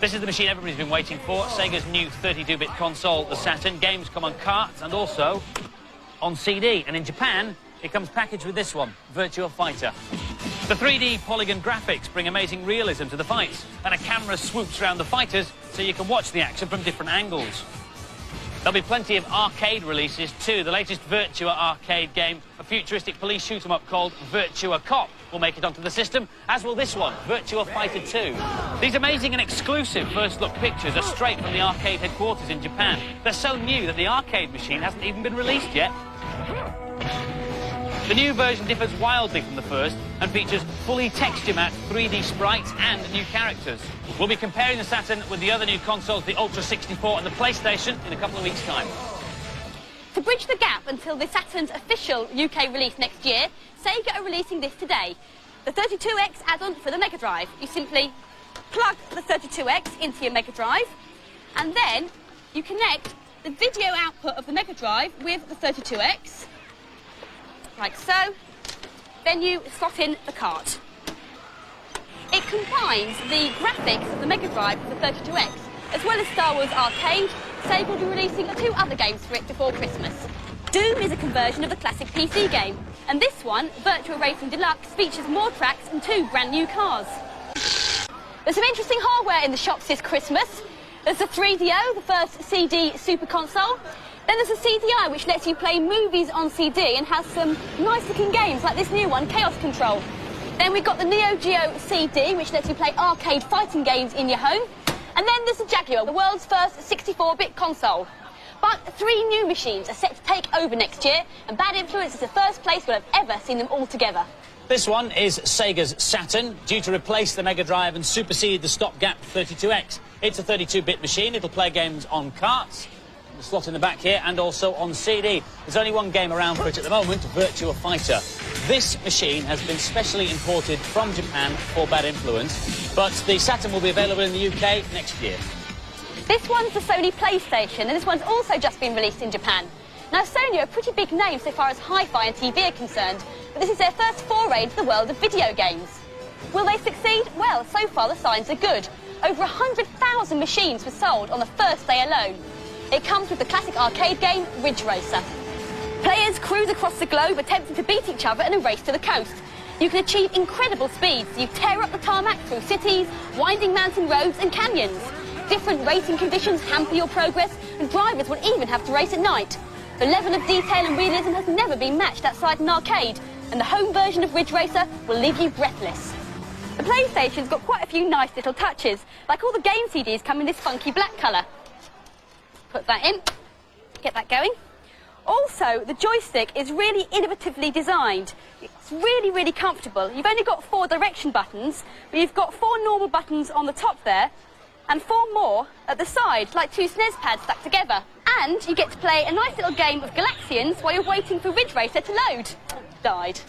This is the machine everybody's been waiting for, Sega's new 32-bit console, the Saturn. Games come on carts and also on CD. And in Japan, it comes packaged with this one, Virtua Fighter. The 3D polygon graphics bring amazing realism to the fights, and a camera swoops around the fighters so you can watch the action from different angles. There'll be plenty of arcade releases too. The latest Virtua arcade game, a futuristic police shoot-'em-up called Virtua Cop, will make it onto the system, as will this one, Virtua Fighter 2. These amazing and exclusive first-look pictures are straight from the arcade headquarters in Japan. They're so new that the arcade machine hasn't even been released yet. The new version differs wildly from the first and features fully texture-mapped 3D sprites and new characters. We'll be comparing the Saturn with the other new consoles, the Ultra 64 and the PlayStation, in a couple of weeks' time. To bridge the gap until the Saturn's official UK release next year, Sega are releasing this today. The 32X add-on for the Mega Drive. You simply plug the 32X into your Mega Drive, and then you connect the video output of the Mega Drive with the 32X, like so. Then you slot in the cart. It combines the graphics of the Mega Drive with the 32X, as well as Star Wars Arcade. Sega will be releasing 2 other games for it before Christmas. Doom is a conversion of the classic PC game, and this one, Virtua Racing Deluxe, features more tracks and 2 brand new cars. There's some interesting hardware in the shops this Christmas. There's the 3DO, the first CD super console. Then there's the CDI, which lets you play movies on CD and has some nice-looking games, like this new one, Chaos Control. Then we've got the Neo Geo CD, which lets you play arcade fighting games in your home. And then there's the Jaguar, the world's first 64-bit console. But 3 new machines are set to take over next year, and Bad Influence is the first place we'll have ever seen them all together. This one is Sega's Saturn, due to replace the Mega Drive and supersede the stopgap 32X. It's a 32-bit machine. It'll play games on carts, the slot in the back here, and also on CD. There's only one game around for it at the moment, Virtua Fighter. This machine has been specially imported from Japan for Bad Influence, but the Saturn will be available in the UK next year. This one's the Sony PlayStation, and this one's also just been released in Japan. Now, Sony are a pretty big name so far as hi-fi and TV are concerned, but this is their first foray into the world of video games. Will they succeed? Well, so far the signs are good. Over 100,000 machines were sold on the first day alone. It comes with the classic arcade game, Ridge Racer. Players cruise across the globe attempting to beat each other in a race to the coast. You can achieve incredible speeds. You tear up the tarmac through cities, winding mountain roads and canyons. Different racing conditions hamper your progress, and drivers will even have to race at night. The level of detail and realism has never been matched outside an arcade, and the home version of Ridge Racer will leave you breathless. The PlayStation's got quite a few nice little touches, like all the game CDs come in this funky black colour. Put that in, get that going. Also, the joystick is really innovatively designed. It's really comfortable. You've only got 4 direction buttons, but you've got 4 normal buttons on the top there, and 4 more at the side, like 2 SNES pads stuck together. And you get to play a nice little game of Galaxians while you're waiting for Ridge Racer to load. Died.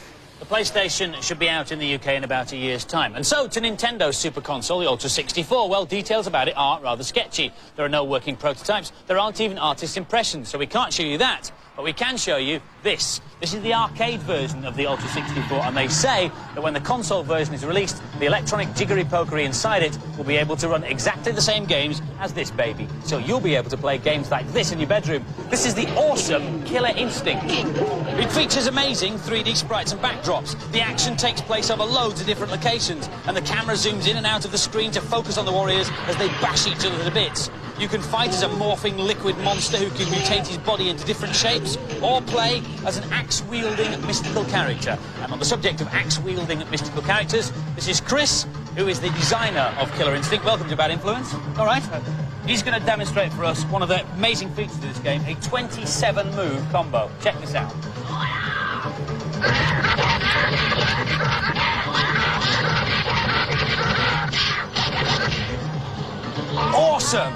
The PlayStation should be out in the UK in about a year's time. And so to Nintendo's super console, the Ultra 64. Well, details about it are rather sketchy. There are no working prototypes. There aren't even artist impressions, so we can't show you that. But we can show you this. This is the arcade version of the Ultra 64, and they say that when the console version is released, the electronic jiggery-pokery inside it will be able to run exactly the same games as this baby. So you'll be able to play games like this in your bedroom. This is the awesome Killer Instinct. It features amazing 3D sprites and backdrops. The action takes place over loads of different locations, and the camera zooms in and out of the screen to focus on the warriors as they bash each other to bits. You can fight as a morphing liquid monster who can mutate his body into different shapes, or play as an axe-wielding mystical character. And on the subject of axe-wielding mystical characters, this is Chris, who is the designer of Killer Instinct. Welcome to Bad Influence. All right. He's going to demonstrate for us one of the amazing features of this game, a 27-move combo. Check this out. Awesome!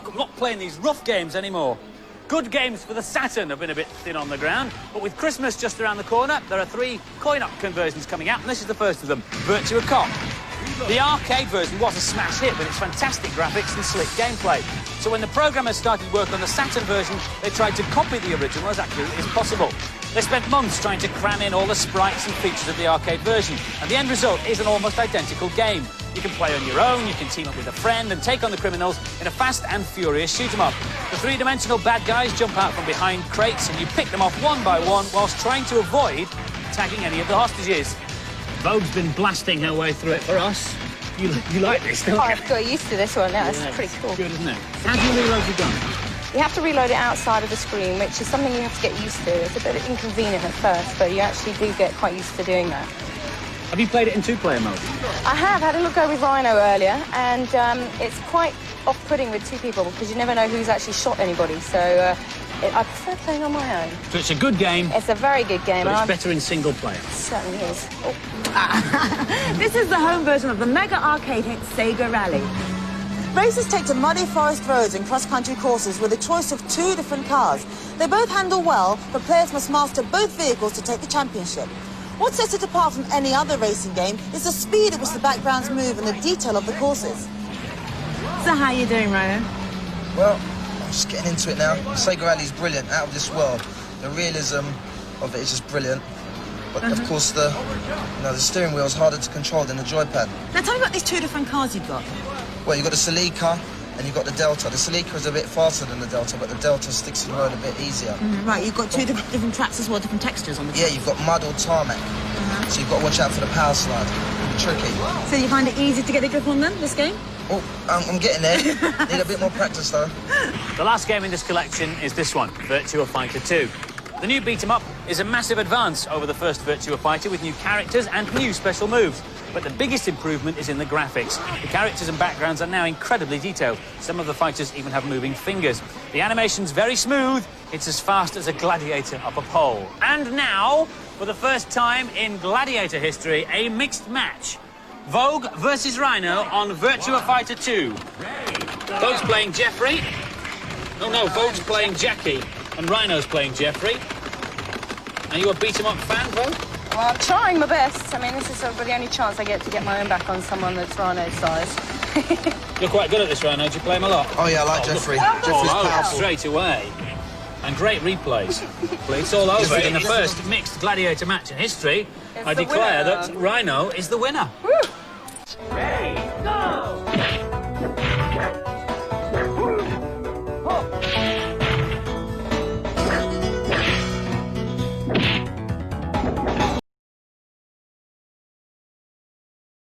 I'm not playing these rough games anymore. Good games for the Saturn have been a bit thin on the ground, but with Christmas just around the corner, there are 3 coin-op conversions coming out, and this is the first of them, Virtua Cop. The arcade version was a smash hit with its fantastic graphics and slick gameplay. So when the programmers started work on the Saturn version, they tried to copy the original as accurately as possible. They spent months trying to cram in all the sprites and features of the arcade version, and the end result is an almost identical game. You can play on your own, you can team up with a friend and take on the criminals in a fast and furious shoot-'em-up. The three-dimensional bad guys jump out from behind crates and you pick them off one by one whilst trying to avoid tagging any of the hostages. Vogue's been blasting her way through it for us. You like this, don't you? I've got used to this one now. It's pretty cool. Good, isn't it? How do you reload your gun? You have to reload it outside of the screen, which is something you have to get used to. It's a bit inconvenient at first, but you actually do get quite used to doing that. Have you played it in two-player mode? I have had a look over with Rhino earlier, and it's quite off-putting with two people because you never know who's actually shot anybody. So I prefer playing on my own. So it's a good game. It's a very good game. But it's better in single player. It certainly is. Oh. This is the home version of the mega arcade hit SEGA Rally. Racers take to muddy forest roads and cross-country courses with a choice of 2 different cars. They both handle well, but players must master both vehicles to take the championship. What sets it apart from any other racing game is the speed at which the backgrounds move and the detail of the courses. So how are you doing, Ryan? Well, I'm just getting into it now. SEGA Rally's brilliant, out of this world. The realism of it is just brilliant. But of course the steering wheel is harder to control than the joypad. Now tell me about these 2 different cars you've got. Well, you've got the Celica and you've got the Delta. The Celica is a bit faster than the Delta, but the Delta sticks to the road a bit easier. Right, you've got 2 different tracks as well, different textures on the track. Yeah, you've got mud or tarmac. So you've got to watch out for the power slide. Tricky. So you find it easy to get a grip on them, this game? Oh, I'm getting there. Need a bit more practice, though. The last game in this collection is this one, Virtua Fighter 2. The new beat-em-up is a massive advance over the first Virtua Fighter with new characters and new special moves. But the biggest improvement is in the graphics. The characters and backgrounds are now incredibly detailed. Some of the fighters even have moving fingers. The animation's very smooth. It's as fast as a gladiator up a pole. And now, for the first time in Gladiator history, a mixed match. Vogue versus Rhino on Virtua Fighter 2. Vogue's playing Jeffrey. Oh no, Vogue's playing Jackie. And Rhino's playing Jeffrey. Are you a beat-em-up fan, Vogue? Well, I'm trying my best. I mean, this is sort of the only chance I get to get my own back on someone that's Rhino's size. You're quite good at this, Rhino. Do you play him a lot? Oh, yeah, I like Jeffrey. Jeffrey's Oh, powerful. straight away. And great replays. It's all over. In the first mixed gladiator match in history, I declare that Rhino is the winner. Woo!